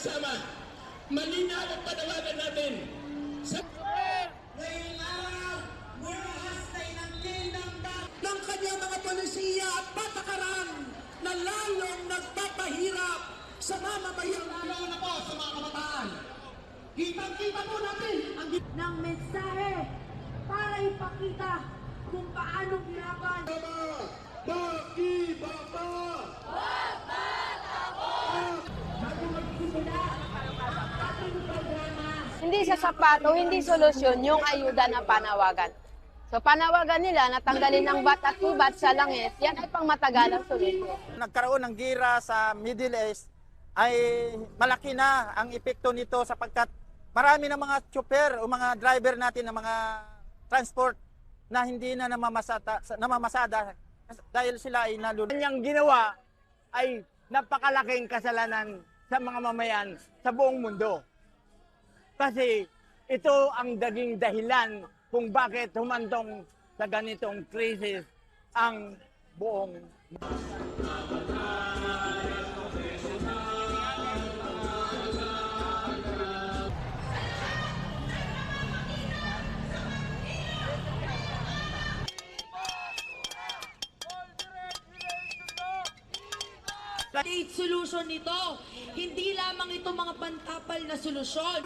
magkasama. Malinaw ang panawagan natin. Ngayong araw, murahastay ng linang ng kanyang mga polisiya at patakaran na lalong nagpapahirap sa mamamayan. Lalo na po sa mga kabataan. Kitang-kita po natin ang ng mensahe para ipakita kung paano ginapan. Makibaba! Huwag matabo! Bago magsimula ang ating programa. Hindi sa sapato, hindi solusyon yung ayuda na panawagan. So panawagan nila na tanggalin ang bat at ubat sa langis, yan ay pang matagalang solusyon. Nagkaroon ng gira sa Middle East ay malaki na ang epekto nito sapagkat marami ng mga chopper o mga driver natin ng mga transport na hindi na namamasada dahil sila ay nalulung. Kanyang ginawa ay napakalaking kasalanan sa mga mamayan sa buong mundo. Kasi ito ang naging dahilan kung bakit humantong sa ganitong krisis ang buong State solution nito, hindi lamang ito mga pantapal na solusyon.